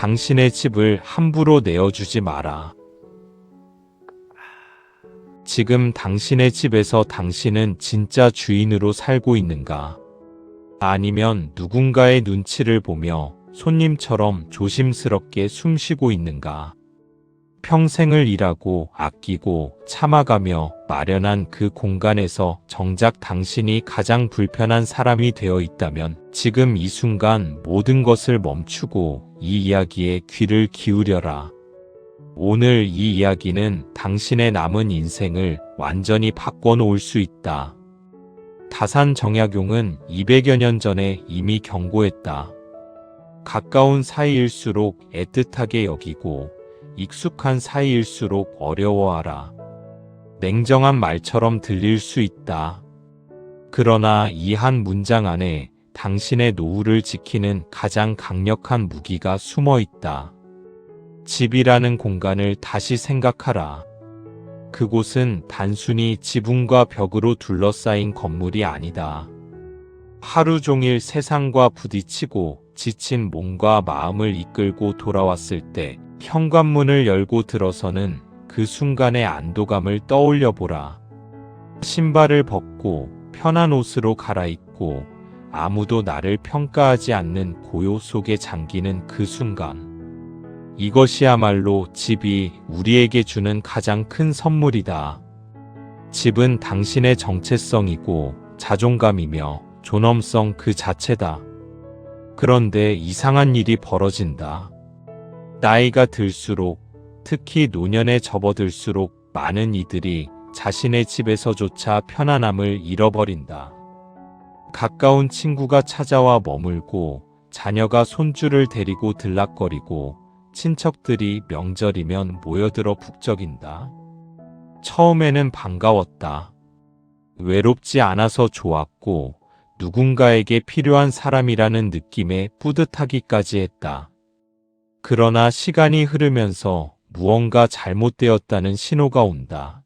당신의 집을 함부로 내어주지 마라. 지금 당신의 집에서 당신은 진짜 주인으로 살고 있는가? 아니면 누군가의 눈치를 보며 손님처럼 조심스럽게 숨쉬고 있는가? 평생을 일하고 아끼고 참아가며 마련한 그 공간에서 정작 당신이 가장 불편한 사람이 되어 있다면 지금 이 순간 모든 것을 멈추고 이 이야기에 귀를 기울여라. 오늘 이 이야기는 당신의 남은 인생을 완전히 바꿔놓을 수 있다. 다산 정약용은 200여 년 전에 이미 경고했다. 가까운 사이일수록 애틋하게 여기고 익숙한 사이일수록 어려워하라. 냉정한 말처럼 들릴 수 있다. 그러나 이 한 문장 안에 당신의 노후를 지키는 가장 강력한 무기가 숨어 있다. 집이라는 공간을 다시 생각하라. 그곳은 단순히 지붕과 벽으로 둘러싸인 건물이 아니다. 하루 종일 세상과 부딪히고 지친 몸과 마음을 이끌고 돌아왔을 때 현관문을 열고 들어서는 그 순간의 안도감을 떠올려 보라. 신발을 벗고 편한 옷으로 갈아입고 아무도 나를 평가하지 않는 고요 속에 잠기는 그 순간. 이것이야말로 집이 우리에게 주는 가장 큰 선물이다. 집은 당신의 정체성이고 자존감이며 존엄성 그 자체다. 그런데 이상한 일이 벌어진다. 나이가 들수록, 특히 노년에 접어들수록 많은 이들이 자신의 집에서조차 편안함을 잃어버린다. 가까운 친구가 찾아와 머물고 자녀가 손주를 데리고 들락거리고 친척들이 명절이면 모여들어 북적인다. 처음에는 반가웠다. 외롭지 않아서 좋았고 누군가에게 필요한 사람이라는 느낌에 뿌듯하기까지 했다. 그러나 시간이 흐르면서 무언가 잘못되었다는 신호가 온다.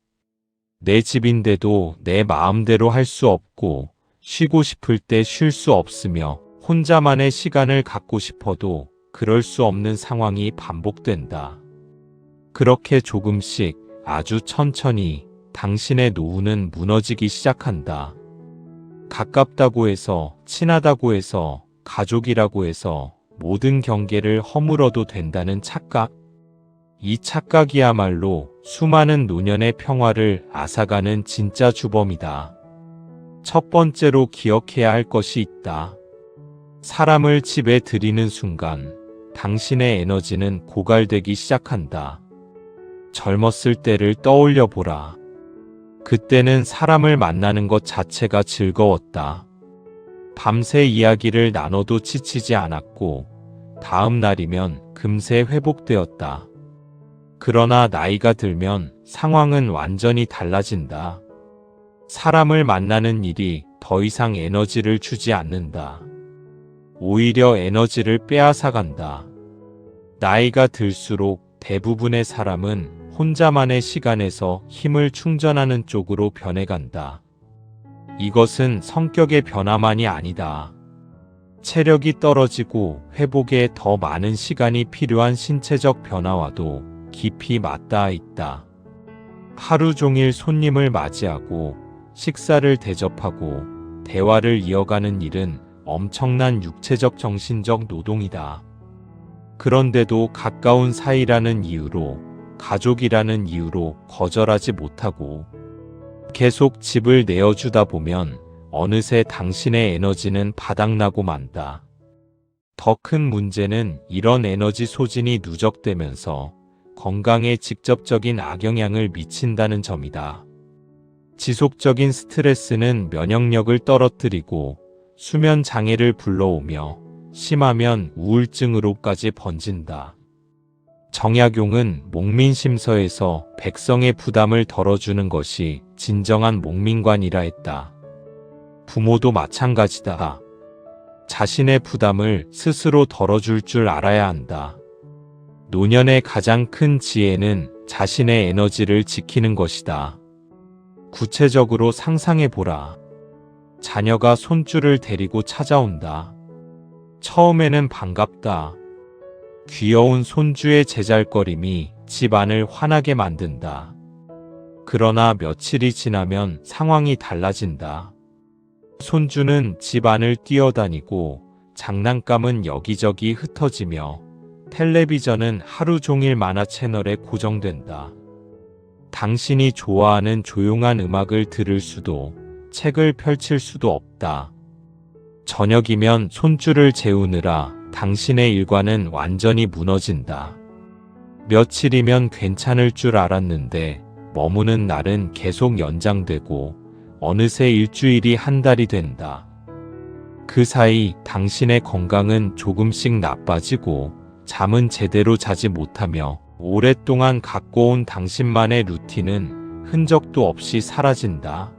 내 집인데도 내 마음대로 할 수 없고 쉬고 싶을 때 쉴 수 없으며 혼자만의 시간을 갖고 싶어도 그럴 수 없는 상황이 반복된다. 그렇게 조금씩 아주 천천히 당신의 노후는 무너지기 시작한다. 가깝다고 해서, 친하다고 해서, 가족이라고 해서 모든 경계를 허물어도 된다는 착각. 이 착각이야말로 수많은 노년의 평화를 앗아가는 진짜 주범이다. 첫 번째로 기억해야 할 것이 있다. 사람을 집에 들이는 순간 당신의 에너지는 고갈되기 시작한다. 젊었을 때를 떠올려 보라. 그때는 사람을 만나는 것 자체가 즐거웠다. 밤새 이야기를 나눠도 지치지 않았고 다음 날이면 금세 회복되었다. 그러나 나이가 들면 상황은 완전히 달라진다. 사람을 만나는 일이 더 이상 에너지를 주지 않는다. 오히려 에너지를 빼앗아간다. 나이가 들수록 대부분의 사람은 혼자만의 시간에서 힘을 충전하는 쪽으로 변해간다. 이것은 성격의 변화만이 아니다. 체력이 떨어지고 회복에 더 많은 시간이 필요한 신체적 변화와도 깊이 맞닿아 있다. 하루 종일 손님을 맞이하고 식사를 대접하고 대화를 이어가는 일은 엄청난 육체적 정신적 노동이다. 그런데도 가까운 사이라는 이유로, 가족이라는 이유로 거절하지 못하고 계속 집을 내어주다 보면 어느새 당신의 에너지는 바닥나고 만다. 더 큰 문제는 이런 에너지 소진이 누적되면서 건강에 직접적인 악영향을 미친다는 점이다. 지속적인 스트레스는 면역력을 떨어뜨리고 수면 장애를 불러오며 심하면 우울증으로까지 번진다. 정약용은 목민심서에서 백성의 부담을 덜어주는 것이 진정한 목민관이라 했다. 부모도 마찬가지다. 자신의 부담을 스스로 덜어줄 줄 알아야 한다. 노년의 가장 큰 지혜는 자신의 에너지를 지키는 것이다. 구체적으로 상상해보라. 자녀가 손주를 데리고 찾아온다. 처음에는 반갑다. 귀여운 손주의 제잘거림이 집안을 환하게 만든다. 그러나 며칠이 지나면 상황이 달라진다. 손주는 집안을 뛰어다니고 장난감은 여기저기 흩어지며 텔레비전은 하루 종일 만화 채널에 고정된다. 당신이 좋아하는 조용한 음악을 들을 수도 책을 펼칠 수도 없다. 저녁이면 손주를 재우느라 당신의 일과는 완전히 무너진다. 며칠이면 괜찮을 줄 알았는데 머무는 날은 계속 연장되고 어느새 일주일이 한 달이 된다. 그 사이 당신의 건강은 조금씩 나빠지고 잠은 제대로 자지 못하며 오랫동안 갖고 온 당신만의 루틴은 흔적도 없이 사라진다.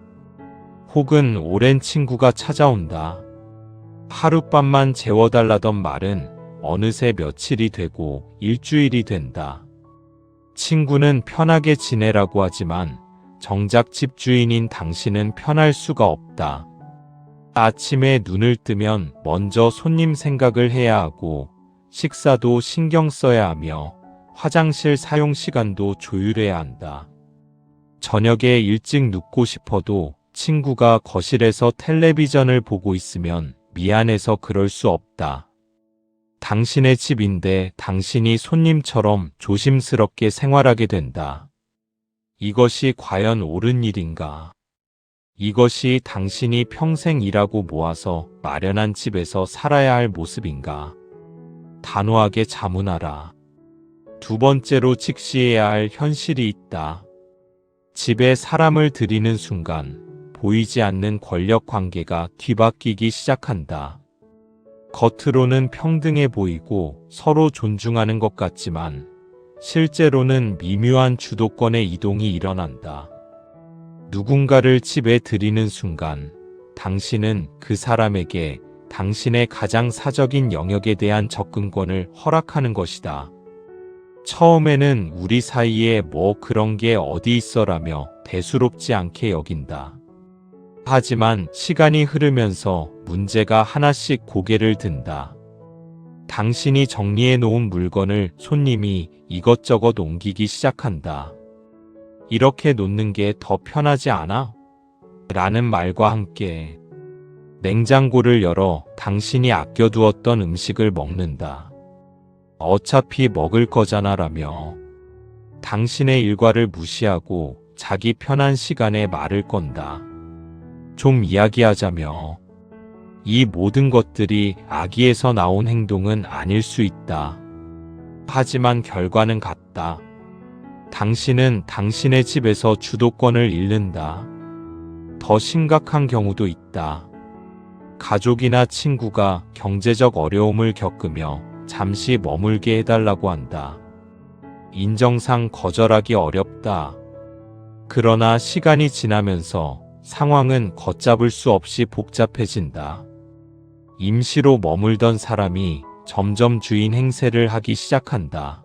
혹은 오랜 친구가 찾아온다. 하룻밤만 재워달라던 말은 어느새 며칠이 되고 일주일이 된다. 친구는 편하게 지내라고 하지만 정작 집주인인 당신은 편할 수가 없다. 아침에 눈을 뜨면 먼저 손님 생각을 해야 하고 식사도 신경 써야 하며 화장실 사용 시간도 조율해야 한다. 저녁에 일찍 눕고 싶어도 친구가 거실에서 텔레비전을 보고 있으면 미안해서 그럴 수 없다. 당신의 집인데 당신이 손님처럼 조심스럽게 생활하게 된다. 이것이 과연 옳은 일인가? 이것이 당신이 평생 일하고 모아서 마련한 집에서 살아야 할 모습인가? 단호하게 자문하라. 두 번째로 직시해야 할 현실이 있다. 집에 사람을 들이는 순간 보이지 않는 권력 관계가 뒤바뀌기 시작한다. 겉으로는 평등해 보이고 서로 존중하는 것 같지만 실제로는 미묘한 주도권의 이동이 일어난다. 누군가를 집에 들이는 순간 당신은 그 사람에게 당신의 가장 사적인 영역에 대한 접근권을 허락하는 것이다. 처음에는 우리 사이에 뭐 그런 게 어디 있어라며 대수롭지 않게 여긴다. 하지만 시간이 흐르면서 문제가 하나씩 고개를 든다. 당신이 정리해 놓은 물건을 손님이 이것저것 옮기기 시작한다. 이렇게 놓는 게 더 편하지 않아? 라는 말과 함께 냉장고를 열어 당신이 아껴두었던 음식을 먹는다. 어차피 먹을 거잖아 라며 당신의 일과를 무시하고 자기 편한 시간에 말을 건다. 좀 이야기하자며 이 모든 것들이 악의에서 나온 행동은 아닐 수 있다. 하지만 결과는 같다. 당신은 당신의 집에서 주도권을 잃는다. 더 심각한 경우도 있다. 가족이나 친구가 경제적 어려움을 겪으며 잠시 머물게 해달라고 한다. 인정상 거절하기 어렵다. 그러나 시간이 지나면서 상황은 걷잡을 수 없이 복잡해진다. 임시로 머물던 사람이 점점 주인 행세를 하기 시작한다.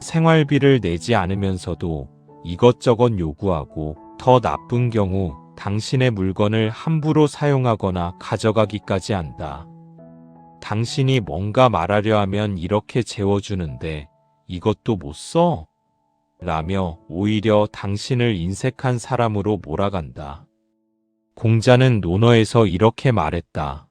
생활비를 내지 않으면서도 이것저것 요구하고 더 나쁜 경우 당신의 물건을 함부로 사용하거나 가져가기까지 한다. 당신이 뭔가 말하려 하면 이렇게 재워주는데 이것도 못 써? 라며 오히려 당신을 인색한 사람으로 몰아간다. 공자는 논어에서 이렇게 말했다.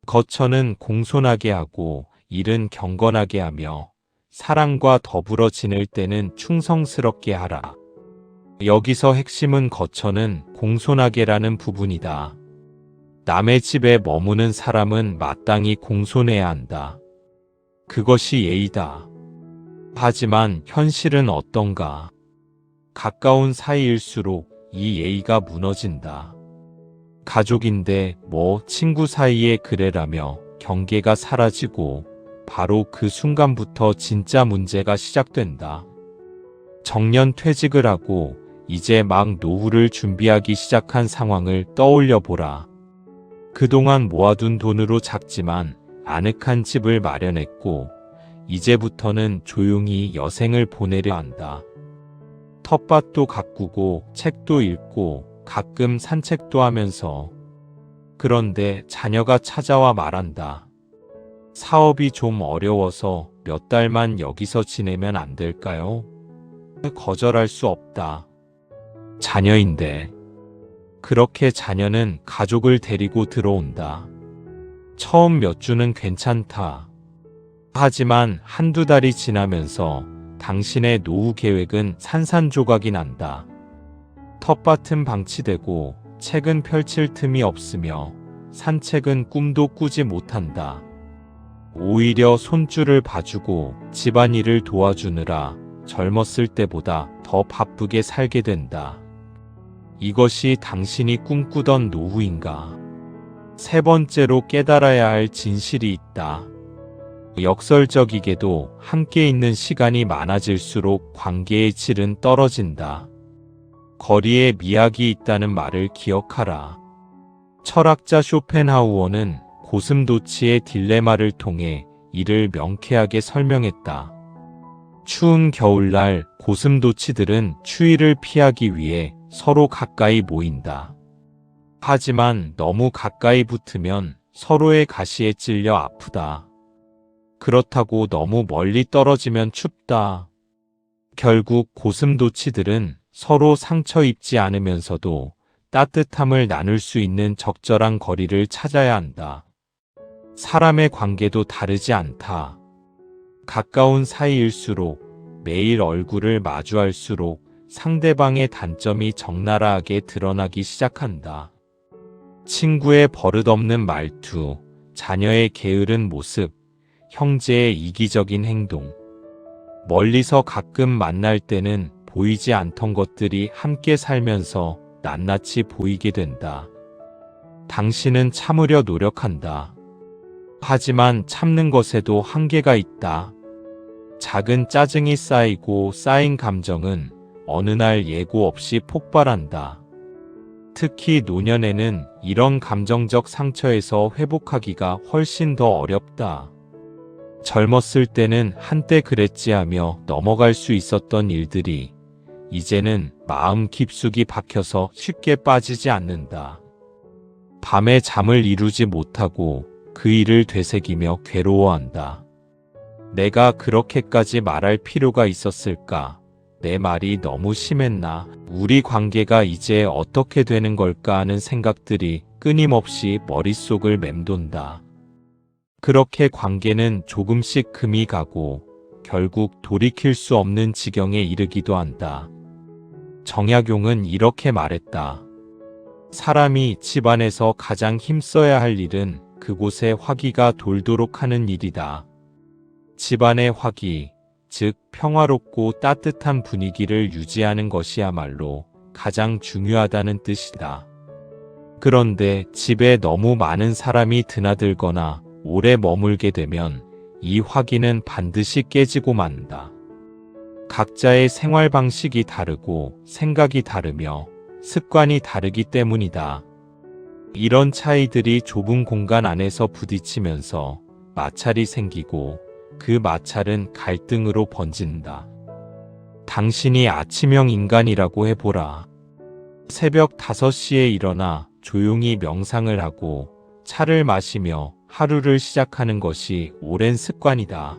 거처는 공손하게 하고 일은 경건하게 하며 사랑과 더불어 지낼 때는 충성스럽게 하라. 여기서 핵심은 거처는 공손하게라는 부분이다. 남의 집에 머무는 사람은 마땅히 공손해야 한다. 그것이 예의다. 하지만 현실은 어떤가? 가까운 사이일수록 이 예의가 무너진다. 가족인데 뭐 친구 사이에 그래라며 경계가 사라지고 바로 그 순간부터 진짜 문제가 시작된다. 정년 퇴직을 하고 이제 막 노후를 준비하기 시작한 상황을 떠올려 보라. 그동안 모아둔 돈으로 작지만 아늑한 집을 마련했고 이제부터는 조용히 여생을 보내려 한다. 텃밭도 가꾸고 책도 읽고 가끔 산책도 하면서. 그런데 자녀가 찾아와 말한다. 사업이 좀 어려워서 몇 달만 여기서 지내면 안 될까요? 거절할 수 없다. 자녀인데. 그렇게 자녀는 가족을 데리고 들어온다. 처음 몇 주는 괜찮다. 하지만 한두 달이 지나면서 당신의 노후 계획은 산산조각이 난다. 텃밭은 방치되고 책은 펼칠 틈이 없으며 산책은 꿈도 꾸지 못한다. 오히려 손주를 봐주고 집안일을 도와주느라 젊었을 때보다 더 바쁘게 살게 된다. 이것이 당신이 꿈꾸던 노후인가? 세 번째로 깨달아야 할 진실이 있다. 역설적이게도 함께 있는 시간이 많아질수록 관계의 질은 떨어진다. 거리에 미학이 있다는 말을 기억하라. 철학자 쇼펜하우어는 고슴도치의 딜레마를 통해 이를 명쾌하게 설명했다. 추운 겨울날 고슴도치들은 추위를 피하기 위해 서로 가까이 모인다. 하지만 너무 가까이 붙으면 서로의 가시에 찔려 아프다. 그렇다고 너무 멀리 떨어지면 춥다. 결국 고슴도치들은 서로 상처 입지 않으면서도 따뜻함을 나눌 수 있는 적절한 거리를 찾아야 한다. 사람의 관계도 다르지 않다. 가까운 사이일수록 매일 얼굴을 마주할수록 상대방의 단점이 적나라하게 드러나기 시작한다. 친구의 버릇없는 말투, 자녀의 게으른 모습, 형제의 이기적인 행동. 멀리서 가끔 만날 때는 보이지 않던 것들이 함께 살면서 낱낱이 보이게 된다. 당신은 참으려 노력한다. 하지만 참는 것에도 한계가 있다. 작은 짜증이 쌓이고 쌓인 감정은 어느 날 예고 없이 폭발한다. 특히 노년에는 이런 감정적 상처에서 회복하기가 훨씬 더 어렵다. 젊었을 때는 한때 그랬지 하며 넘어갈 수 있었던 일들이 이제는 마음 깊숙이 박혀서 쉽게 빠지지 않는다. 밤에 잠을 이루지 못하고 그 일을 되새기며 괴로워한다. 내가 그렇게까지 말할 필요가 있었을까? 내 말이 너무 심했나? 우리 관계가 이제 어떻게 되는 걸까 하는 생각들이 끊임없이 머릿속을 맴돈다. 그렇게 관계는 조금씩 금이 가고 결국 돌이킬 수 없는 지경에 이르기도 한다. 정약용은 이렇게 말했다. 사람이 집안에서 가장 힘써야 할 일은 그곳에 화기가 돌도록 하는 일이다. 집안의 화기, 즉 평화롭고 따뜻한 분위기를 유지하는 것이야말로 가장 중요하다는 뜻이다. 그런데 집에 너무 많은 사람이 드나들거나 오래 머물게 되면 이 화기는 반드시 깨지고 만다. 각자의 생활 방식이 다르고 생각이 다르며 습관이 다르기 때문이다. 이런 차이들이 좁은 공간 안에서 부딪히면서 마찰이 생기고 그 마찰은 갈등으로 번진다. 당신이 아침형 인간이라고 해보라. 새벽 5시에 일어나 조용히 명상을 하고 차를 마시며 하루를 시작하는 것이 오랜 습관이다.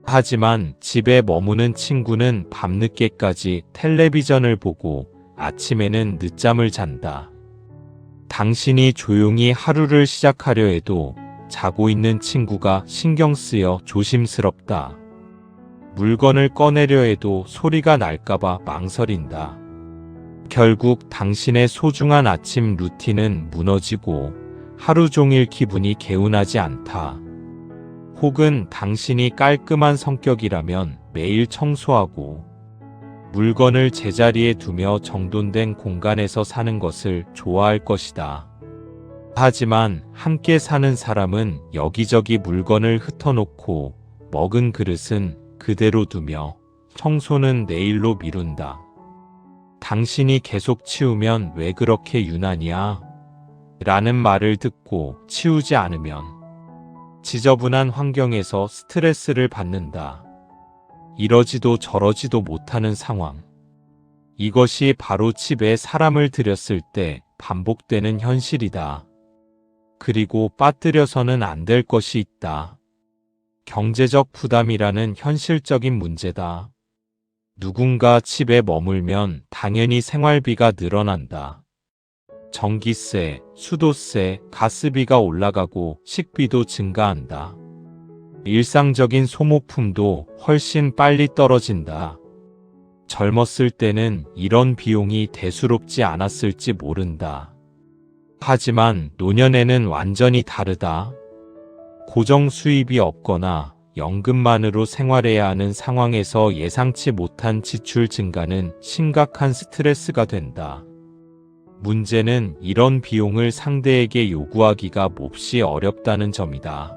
하지만 집에 머무는 친구는 밤늦게까지 텔레비전을 보고 아침에는 늦잠을 잔다. 당신이 조용히 하루를 시작하려 해도 자고 있는 친구가 신경 쓰여 조심스럽다. 물건을 꺼내려 해도 소리가 날까봐 망설인다. 결국 당신의 소중한 아침 루틴은 무너지고 하루 종일 기분이 개운하지 않다. 혹은 당신이 깔끔한 성격이라면 매일 청소하고 물건을 제자리에 두며 정돈된 공간에서 사는 것을 좋아할 것이다. 하지만 함께 사는 사람은 여기저기 물건을 흩어놓고 먹은 그릇은 그대로 두며 청소는 내일로 미룬다. 당신이 계속 치우면 왜 그렇게 유난이야? 라는 말을 듣고 치우지 않으면 지저분한 환경에서 스트레스를 받는다. 이러지도 저러지도 못하는 상황. 이것이 바로 집에 사람을 들였을 때 반복되는 현실이다. 그리고 빠뜨려서는 안 될 것이 있다. 경제적 부담이라는 현실적인 문제다. 누군가 집에 머물면 당연히 생활비가 늘어난다. 전기세, 수도세, 가스비가 올라가고 식비도 증가한다. 일상적인 소모품도 훨씬 빨리 떨어진다. 젊었을 때는 이런 비용이 대수롭지 않았을지 모른다. 하지만 노년에는 완전히 다르다. 고정 수입이 없거나 연금만으로 생활해야 하는 상황에서 예상치 못한 지출 증가는 심각한 스트레스가 된다. 문제는 이런 비용을 상대에게 요구하기가 몹시 어렵다는 점이다.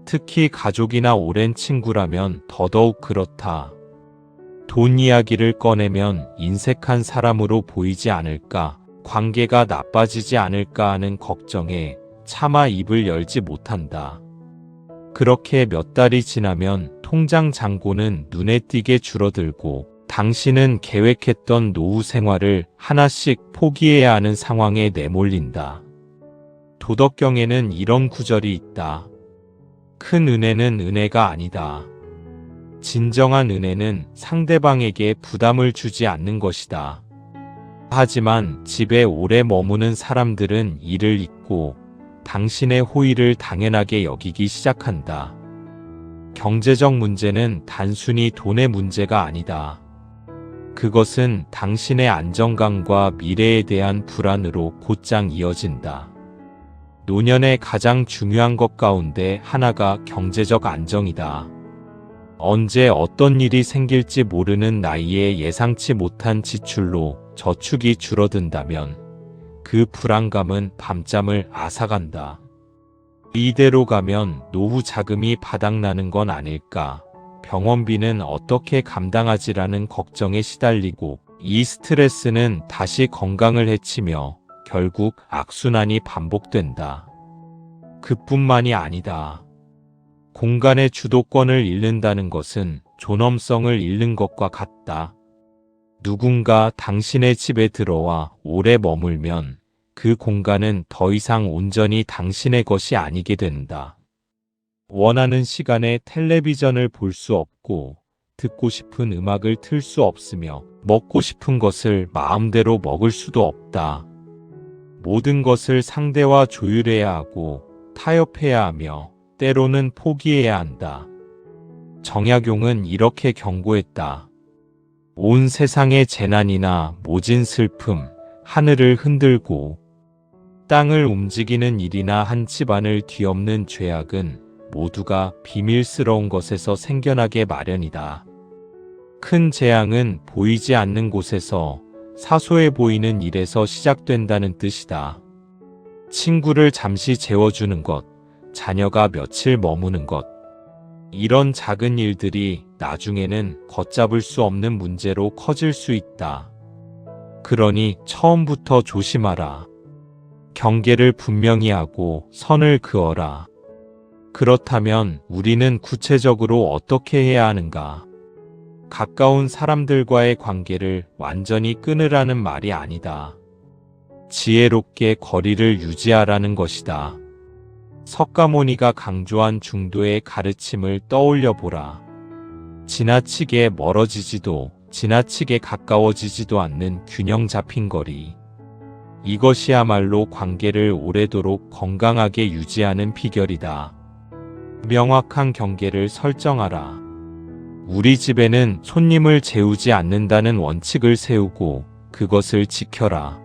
특히 가족이나 오랜 친구라면 더더욱 그렇다. 돈 이야기를 꺼내면 인색한 사람으로 보이지 않을까, 관계가 나빠지지 않을까 하는 걱정에 차마 입을 열지 못한다. 그렇게 몇 달이 지나면 통장 잔고는 눈에 띄게 줄어들고 당신은 계획했던 노후 생활을 하나씩 포기해야 하는 상황에 내몰린다. 도덕경에는 이런 구절이 있다. 큰 은혜는 은혜가 아니다. 진정한 은혜는 상대방에게 부담을 주지 않는 것이다. 하지만 집에 오래 머무는 사람들은 이를 잊고 당신의 호의를 당연하게 여기기 시작한다. 경제적 문제는 단순히 돈의 문제가 아니다. 그것은 당신의 안정감과 미래에 대한 불안으로 곧장 이어진다. 노년의 가장 중요한 것 가운데 하나가 경제적 안정이다. 언제 어떤 일이 생길지 모르는 나이에 예상치 못한 지출로 저축이 줄어든다면 그 불안감은 밤잠을 앗아간다. 이대로 가면 노후 자금이 바닥나는 건 아닐까, 병원비는 어떻게 감당하지라는 걱정에 시달리고 이 스트레스는 다시 건강을 해치며 결국 악순환이 반복된다. 그뿐만이 아니다. 공간의 주도권을 잃는다는 것은 존엄성을 잃는 것과 같다. 누군가 당신의 집에 들어와 오래 머물면 그 공간은 더 이상 온전히 당신의 것이 아니게 된다. 원하는 시간에 텔레비전을 볼 수 없고 듣고 싶은 음악을 틀 수 없으며 먹고 싶은 것을 마음대로 먹을 수도 없다. 모든 것을 상대와 조율해야 하고 타협해야 하며 때로는 포기해야 한다. 정약용은 이렇게 경고했다. 온 세상의 재난이나 모진 슬픔, 하늘을 흔들고 땅을 움직이는 일이나 한 집안을 뒤엎는 죄악은 모두가 비밀스러운 것에서 생겨나게 마련이다. 큰 재앙은 보이지 않는 곳에서, 사소해 보이는 일에서 시작된다는 뜻이다. 친구를 잠시 재워주는 것, 자녀가 며칠 머무는 것, 이런 작은 일들이 나중에는 걷잡을 수 없는 문제로 커질 수 있다. 그러니 처음부터 조심하라. 경계를 분명히 하고 선을 그어라. 그렇다면 우리는 구체적으로 어떻게 해야 하는가? 가까운 사람들과의 관계를 완전히 끊으라는 말이 아니다. 지혜롭게 거리를 유지하라는 것이다. 석가모니가 강조한 중도의 가르침을 떠올려 보라. 지나치게 멀어지지도 지나치게 가까워지지도 않는 균형 잡힌 거리. 이것이야말로 관계를 오래도록 건강하게 유지하는 비결이다. 명확한 경계를 설정하라. 우리 집에는 손님을 재우지 않는다는 원칙을 세우고 그것을 지켜라.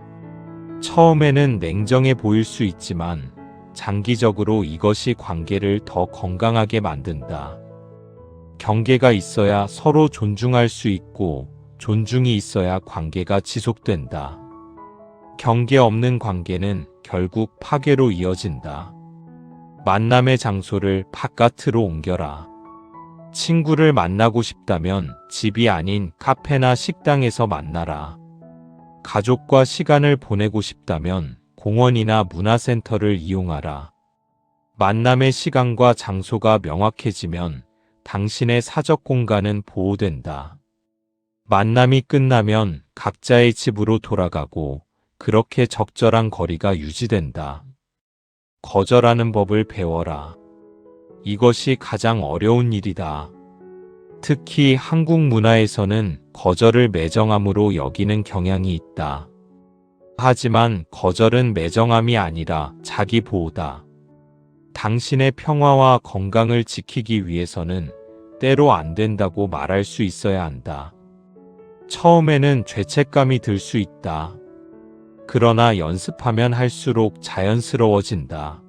처음에는 냉정해 보일 수 있지만 장기적으로 이것이 관계를 더 건강하게 만든다. 경계가 있어야 서로 존중할 수 있고 존중이 있어야 관계가 지속된다. 경계 없는 관계는 결국 파괴로 이어진다. 만남의 장소를 바깥으로 옮겨라. 친구를 만나고 싶다면 집이 아닌 카페나 식당에서 만나라. 가족과 시간을 보내고 싶다면 공원이나 문화센터를 이용하라. 만남의 시간과 장소가 명확해지면 당신의 사적 공간은 보호된다. 만남이 끝나면 각자의 집으로 돌아가고 그렇게 적절한 거리가 유지된다. 거절하는 법을 배워라. 이것이 가장 어려운 일이다. 특히 한국 문화에서는 거절을 매정함으로 여기는 경향이 있다. 하지만 거절은 매정함이 아니라 자기 보호다. 당신의 평화와 건강을 지키기 위해서는 때로 안 된다고 말할 수 있어야 한다. 처음에는 죄책감이 들 수 있다. 그러나 연습하면 할수록 자연스러워진다.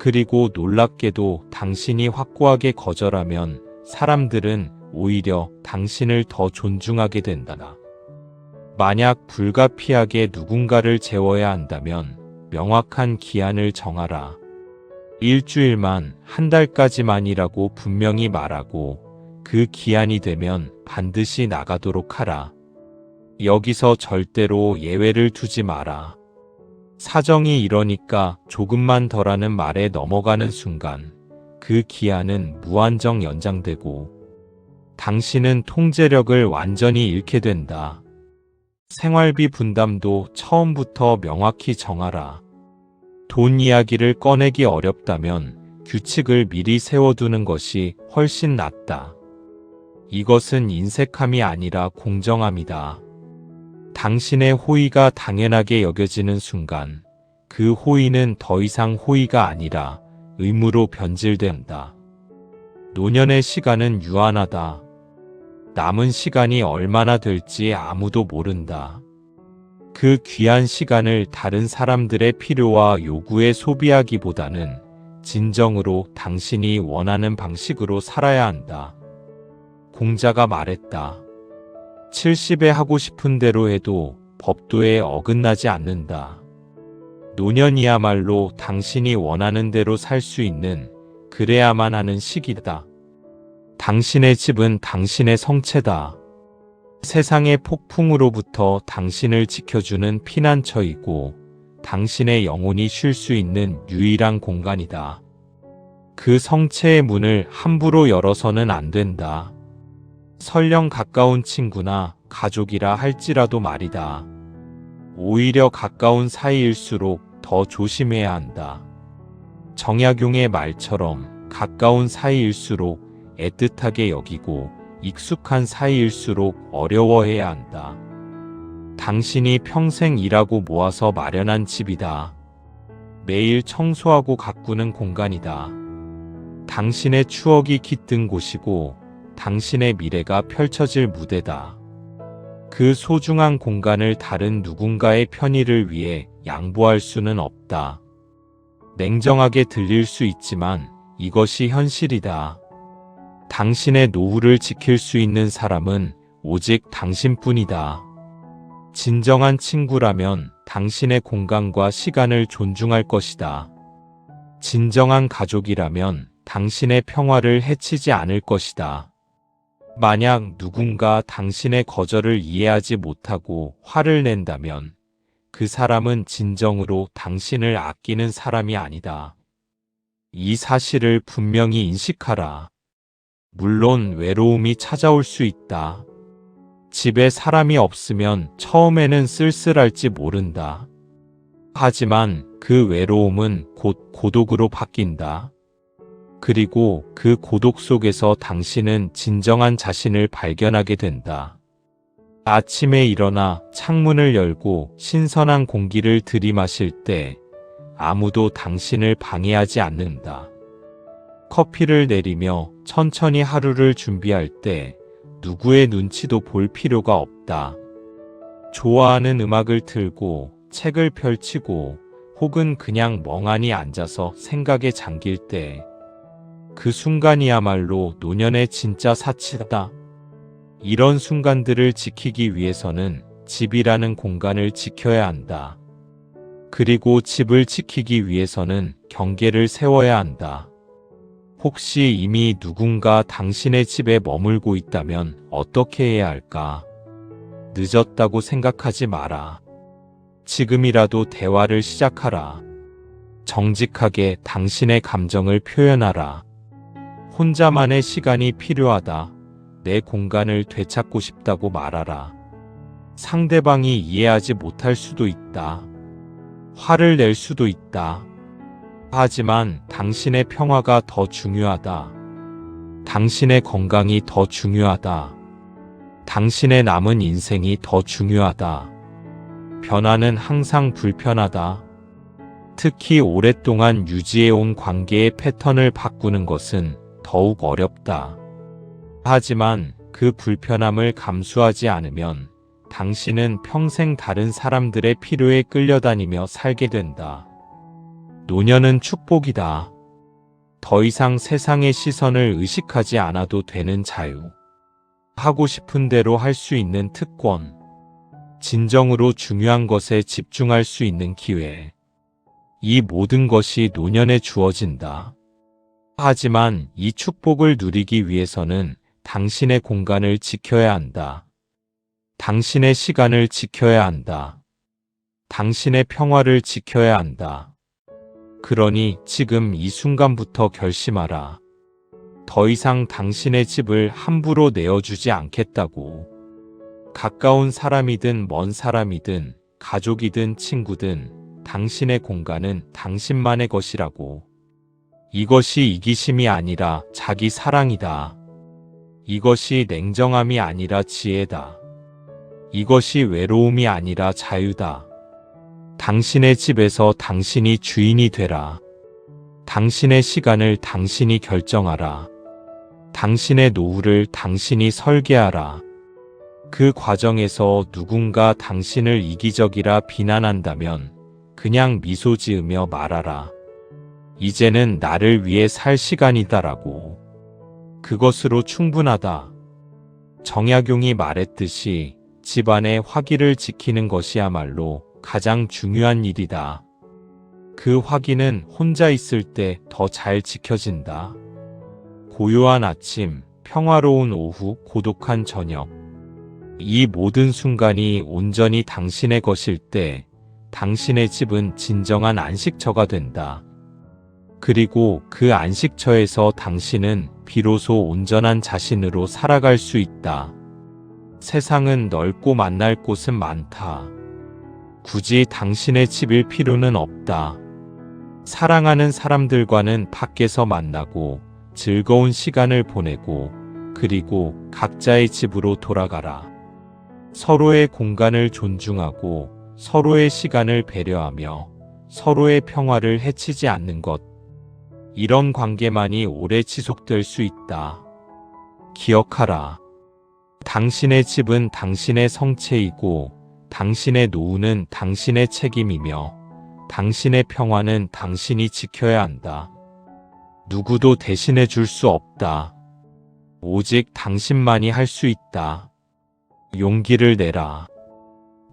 그리고 놀랍게도 당신이 확고하게 거절하면 사람들은 오히려 당신을 더 존중하게 된다. 만약 불가피하게 누군가를 재워야 한다면 명확한 기한을 정하라. 일주일만, 한 달까지만이라고 분명히 말하고 그 기한이 되면 반드시 나가도록 하라. 여기서 절대로 예외를 두지 마라. 사정이 이러니까 조금만 더라는 말에 넘어가는 순간 그 기한은 무한정 연장되고 당신은 통제력을 완전히 잃게 된다. 생활비 분담도 처음부터 명확히 정하라. 돈 이야기를 꺼내기 어렵다면 규칙을 미리 세워두는 것이 훨씬 낫다. 이것은 인색함이 아니라 공정함이다. 당신의 호의가 당연하게 여겨지는 순간 그 호의는 더 이상 호의가 아니라 의무로 변질된다. 노년의 시간은 유한하다. 남은 시간이 얼마나 될지 아무도 모른다. 그 귀한 시간을 다른 사람들의 필요와 요구에 소비하기보다는 진정으로 당신이 원하는 방식으로 살아야 한다. 공자가 말했다. 70에 하고 싶은 대로 해도 법도에 어긋나지 않는다. 노년이야말로 당신이 원하는 대로 살 수 있는 그래야만 하는 시기다. 당신의 집은 당신의 성체다. 세상의 폭풍으로부터 당신을 지켜주는 피난처이고 당신의 영혼이 쉴 수 있는 유일한 공간이다. 그 성체의 문을 함부로 열어서는 안 된다. 설령 가까운 친구나 가족이라 할지라도 말이다. 오히려 가까운 사이일수록 더 조심해야 한다. 정약용의 말처럼 가까운 사이일수록 애틋하게 여기고 익숙한 사이일수록 어려워해야 한다. 당신이 평생 일하고 모아서 마련한 집이다. 매일 청소하고 가꾸는 공간이다. 당신의 추억이 깃든 곳이고 당신의 미래가 펼쳐질 무대다. 그 소중한 공간을 다른 누군가의 편의를 위해 양보할 수는 없다. 냉정하게 들릴 수 있지만 이것이 현실이다. 당신의 노후를 지킬 수 있는 사람은 오직 당신뿐이다. 진정한 친구라면 당신의 공간과 시간을 존중할 것이다. 진정한 가족이라면 당신의 평화를 해치지 않을 것이다. 만약 누군가 당신의 거절을 이해하지 못하고 화를 낸다면 그 사람은 진정으로 당신을 아끼는 사람이 아니다. 이 사실을 분명히 인식하라. 물론 외로움이 찾아올 수 있다. 집에 사람이 없으면 처음에는 쓸쓸할지 모른다. 하지만 그 외로움은 곧 고독으로 바뀐다. 그리고 그 고독 속에서 당신은 진정한 자신을 발견하게 된다. 아침에 일어나 창문을 열고 신선한 공기를 들이마실 때 아무도 당신을 방해하지 않는다. 커피를 내리며 천천히 하루를 준비할 때 누구의 눈치도 볼 필요가 없다. 좋아하는 음악을 틀고 책을 펼치고 혹은 그냥 멍하니 앉아서 생각에 잠길 때 그 순간이야말로 노년의 진짜 사치다. 이런 순간들을 지키기 위해서는 집이라는 공간을 지켜야 한다. 그리고 집을 지키기 위해서는 경계를 세워야 한다. 혹시 이미 누군가 당신의 집에 머물고 있다면 어떻게 해야 할까? 늦었다고 생각하지 마라. 지금이라도 대화를 시작하라. 정직하게 당신의 감정을 표현하라. 혼자만의 시간이 필요하다. 내 공간을 되찾고 싶다고 말하라. 상대방이 이해하지 못할 수도 있다. 화를 낼 수도 있다. 하지만 당신의 평화가 더 중요하다. 당신의 건강이 더 중요하다. 당신의 남은 인생이 더 중요하다. 변화는 항상 불편하다. 특히 오랫동안 유지해온 관계의 패턴을 바꾸는 것은 더욱 어렵다. 하지만 그 불편함을 감수하지 않으면 당신은 평생 다른 사람들의 필요에 끌려다니며 살게 된다. 노년은 축복이다. 더 이상 세상의 시선을 의식하지 않아도 되는 자유. 하고 싶은 대로 할 수 있는 특권. 진정으로 중요한 것에 집중할 수 있는 기회. 이 모든 것이 노년에 주어진다. 하지만 이 축복을 누리기 위해서는 당신의 공간을 지켜야 한다. 당신의 시간을 지켜야 한다. 당신의 평화를 지켜야 한다. 그러니 지금 이 순간부터 결심하라. 더 이상 당신의 집을 함부로 내어주지 않겠다고. 가까운 사람이든 먼 사람이든 가족이든 친구든 당신의 공간은 당신만의 것이라고. 이것이 이기심이 아니라 자기 사랑이다. 이것이 냉정함이 아니라 지혜다. 이것이 외로움이 아니라 자유다. 당신의 집에서 당신이 주인이 되라. 당신의 시간을 당신이 결정하라. 당신의 노후를 당신이 설계하라. 그 과정에서 누군가 당신을 이기적이라 비난한다면 그냥 미소 지으며 말하라. 이제는 나를 위해 살 시간이다라고. 그것으로 충분하다. 정약용이 말했듯이 집안의 화기를 지키는 것이야말로 가장 중요한 일이다. 그 화기는 혼자 있을 때 더 잘 지켜진다. 고요한 아침, 평화로운 오후, 고독한 저녁. 이 모든 순간이 온전히 당신의 것일 때 당신의 집은 진정한 안식처가 된다. 그리고 그 안식처에서 당신은 비로소 온전한 자신으로 살아갈 수 있다. 세상은 넓고 만날 곳은 많다. 굳이 당신의 집일 필요는 없다. 사랑하는 사람들과는 밖에서 만나고 즐거운 시간을 보내고 그리고 각자의 집으로 돌아가라. 서로의 공간을 존중하고 서로의 시간을 배려하며 서로의 평화를 해치지 않는 것. 이런 관계만이 오래 지속될 수 있다. 기억하라. 당신의 집은 당신의 성체이고 당신의 노후는 당신의 책임이며 당신의 평화는 당신이 지켜야 한다. 누구도 대신해 줄 수 없다. 오직 당신만이 할 수 있다. 용기를 내라.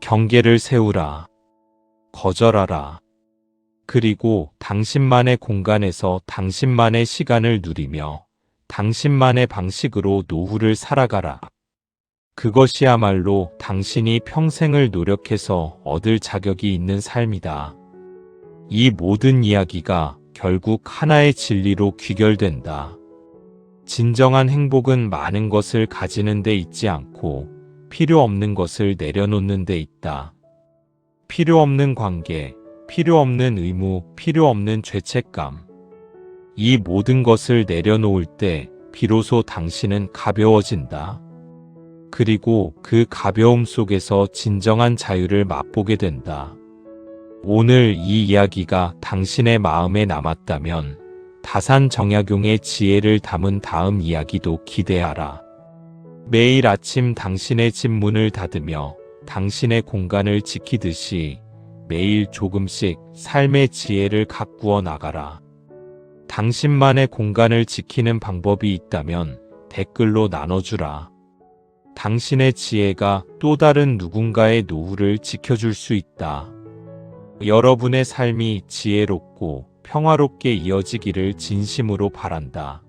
경계를 세우라. 거절하라. 그리고 당신만의 공간에서 당신만의 시간을 누리며 당신만의 방식으로 노후를 살아가라. 그것이야말로 당신이 평생을 노력해서 얻을 자격이 있는 삶이다. 이 모든 이야기가 결국 하나의 진리로 귀결된다. 진정한 행복은 많은 것을 가지는 데 있지 않고 필요 없는 것을 내려놓는 데 있다. 필요 없는 관계, 필요 없는 의무, 필요 없는 죄책감. 이 모든 것을 내려놓을 때 비로소 당신은 가벼워진다. 그리고 그 가벼움 속에서 진정한 자유를 맛보게 된다. 오늘 이 이야기가 당신의 마음에 남았다면 다산 정약용의 지혜를 담은 다음 이야기도 기대하라. 매일 아침 당신의 집 문을 닫으며 당신의 공간을 지키듯이 매일 조금씩 삶의 지혜를 가꾸어 나가라. 당신만의 공간을 지키는 방법이 있다면 댓글로 나눠주라. 당신의 지혜가 또 다른 누군가의 노후를 지켜줄 수 있다. 여러분의 삶이 지혜롭고 평화롭게 이어지기를 진심으로 바란다.